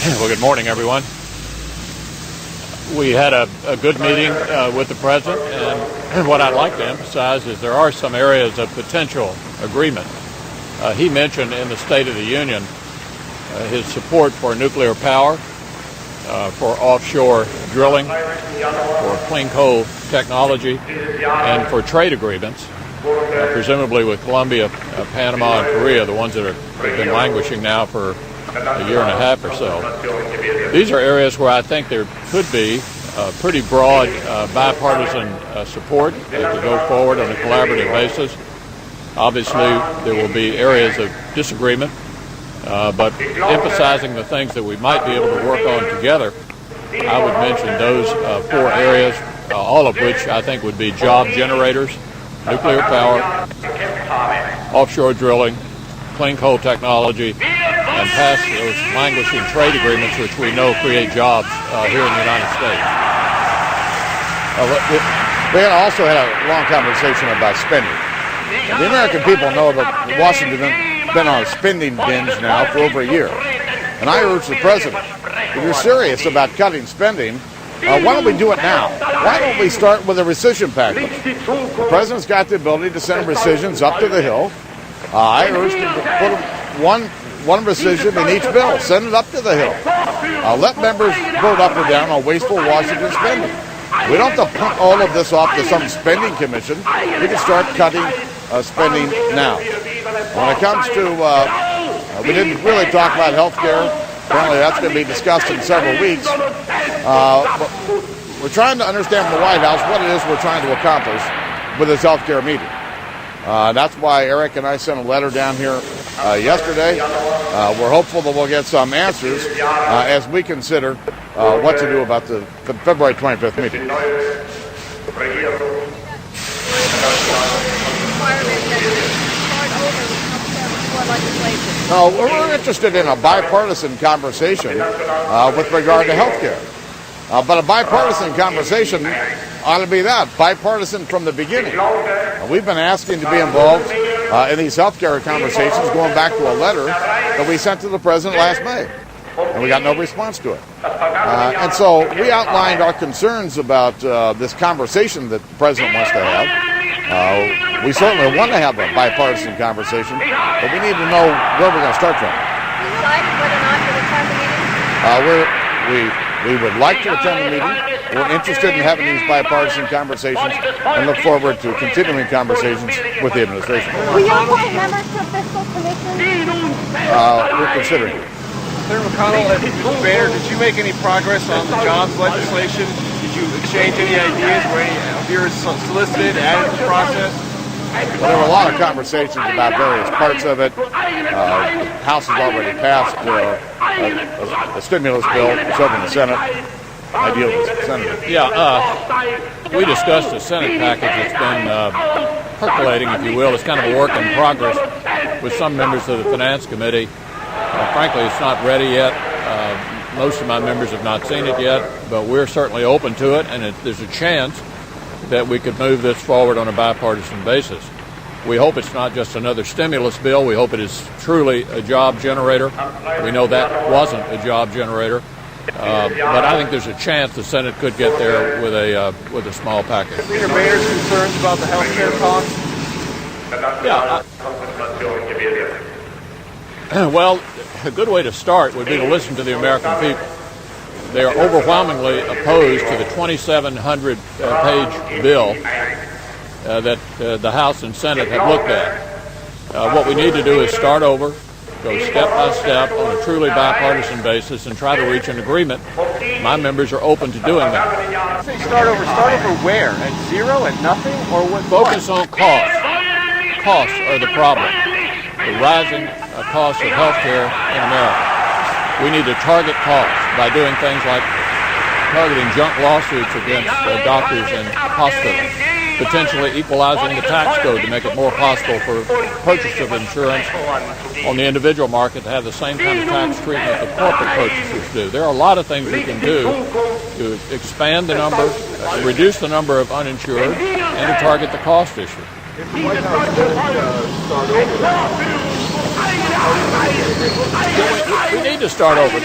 Well, good morning, everyone. We had a good meeting with the president, and what I'd like to emphasize is there are some areas of potential agreement. He mentioned in the State of the Union his support for nuclear power, for offshore drilling, for clean coal technology, and for trade agreements, presumably with Colombia, Panama, and Korea, the ones that have been languishing now for a year and a half or so. These are areas where I think there could be pretty broad bipartisan support to go forward on a collaborative basis. Obviously, there will be areas of disagreement, but emphasizing the things that we might be able to work on together, I would mention those 4 areas, all of which I think would be job generators: nuclear power, offshore drilling, clean coal technology, and pass those languishing trade agreements which we know create jobs here in the United States. We also had a long conversation about spending. The American people know that Washington has been on a spending binge now for over a year. And I urge the president, if you're serious about cutting spending, why don't we do it now? Why don't we start with a rescission package? The president's got the ability to send rescissions up to the Hill. I urge to put one rescission in each bill. Send it up to the Hill. Let members vote up or down on wasteful Washington spending. We don't have to punt all of this off to some spending commission. We can start cutting spending now. When it comes to, we didn't really talk about health care. Apparently that's going to be discussed in several weeks. But we're trying to understand from the White House what it is we're trying to accomplish with this health care meeting. That's why Eric and I sent a letter down here yesterday. We're hopeful that we'll get some answers as we consider what to do about the February 25th meeting. No, we're interested in a bipartisan conversation with regard to health care. But a bipartisan conversation ought to be that, bipartisan from the beginning. We've been asking to be involved in these health care conversations going back to a letter that we sent to the president last May. And we got no response to it. And so we outlined our concerns about this conversation that the president wants to have. We certainly want to have a bipartisan conversation, but we need to know where we're going to start from. Would you like whether or not to attend the meeting? We would like to attend the meeting. We're interested in having these bipartisan conversations and look forward to continuing conversations with the administration. Will you appoint members to a fiscal commission? We're considering it. Senator McConnell, Mr. Boehner, did you make any progress on the jobs legislation? Did you exchange any ideas? Were any ideas solicited, added to the process? Well, there were a lot of conversations about various parts of it. The House has already passed a stimulus bill. It's over in the Senate. I deal with the Senate. Yeah, we discussed the Senate package. It's been percolating, if you will. It's kind of a work in progress with some members of the Finance Committee. Frankly, it's not ready yet. Most of my members have not seen it yet, but we're certainly open to it, and there's a chance that we could move this forward on a bipartisan basis. We hope it's not just another stimulus bill. We hope it is truly a job generator. We know that wasn't a job generator, but I think there's a chance the Senate could get there with a small package. Senator Boehner's concerns about the health care costs? Yeah. Well, a good way to start would be to listen to the American people. They are overwhelmingly opposed to the 2,700-page bill that the House and Senate have looked at. What we need to do is start over, go step by step on a truly bipartisan basis, and try to reach an agreement. My members are open to doing that. Start over where? At zero, at nothing, or what? Focus on costs. Costs are the problem. The rising cost of health care in America. We need to target costs by doing things like targeting junk lawsuits against doctors and hospitals, potentially equalizing the tax code to make it more possible for purchase of insurance on the individual market to have the same kind of tax treatment that corporate purchasers do. There are a lot of things we can do to expand the number, reduce the number of uninsured, and to target the cost issue. We need to start over.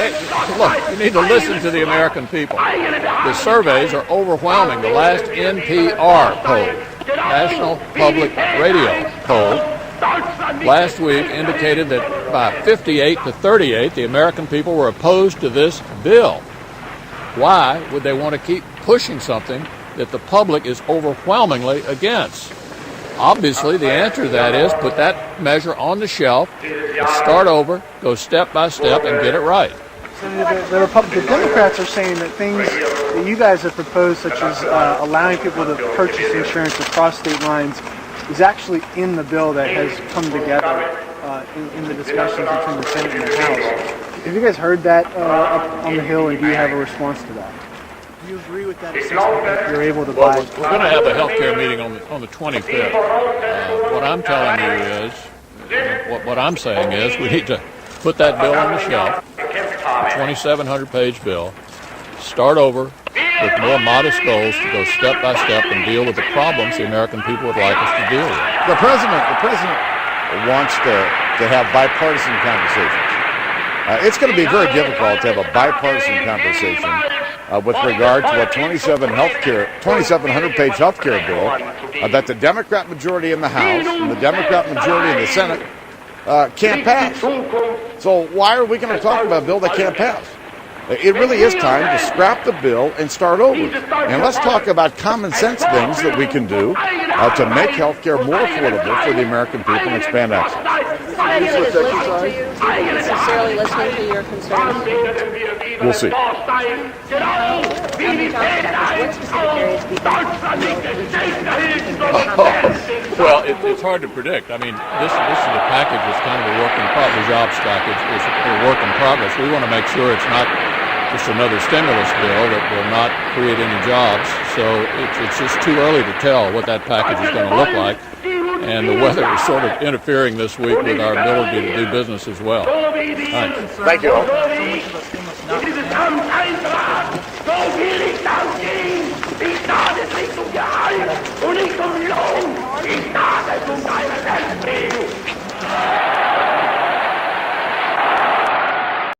Look, you need to listen to the American people. The surveys are overwhelming. The last NPR poll, National Public Radio poll, last week indicated that by 58 to 38, the American people were opposed to this bill. Why would they want to keep pushing something that the public is overwhelmingly against? Obviously, the answer to that is put that measure on the shelf, and start over, go step by step, and get it right. So the Democrats are saying that things that you guys have proposed, such as allowing people to purchase insurance across state lines, is actually in the bill that has come together in the discussions between the Senate and the House. Have you guys heard that up on the Hill, and do you have a response to that? Do you agree with that assessment if you're able to buy? We're going to have a health care meeting on the 25th. What I'm telling you is, what I'm saying is, we need to put that bill on the shelf, a 2,700-page bill, start over with more modest goals to go step by step and deal with the problems the American people would like us to deal with. The president wants to have bipartisan conversations. It's going to be very difficult to have a bipartisan conversation with regard to a 2,700-page health care bill that the Democrat majority in the House and the Democrat majority in the Senate can't pass. So why are we going to talk about a bill that can't pass? It really is time to scrap the bill and start over. And let's talk about common sense things that we can do to make health care more affordable for the American people and expand access. Is anyone is listening to you, sincerely listening to your concerns? We'll see. Well, it's hard to predict. I mean, this is a package that's kind of a work in progress. The jobs package is a work in progress. We want to make sure it's not just another stimulus bill that will not create any jobs. So it's just too early to tell what that package is going to look like. And the weather is sort of interfering this week with our ability to do business as well. Thanks. Thank you all. It is a time for us. So really,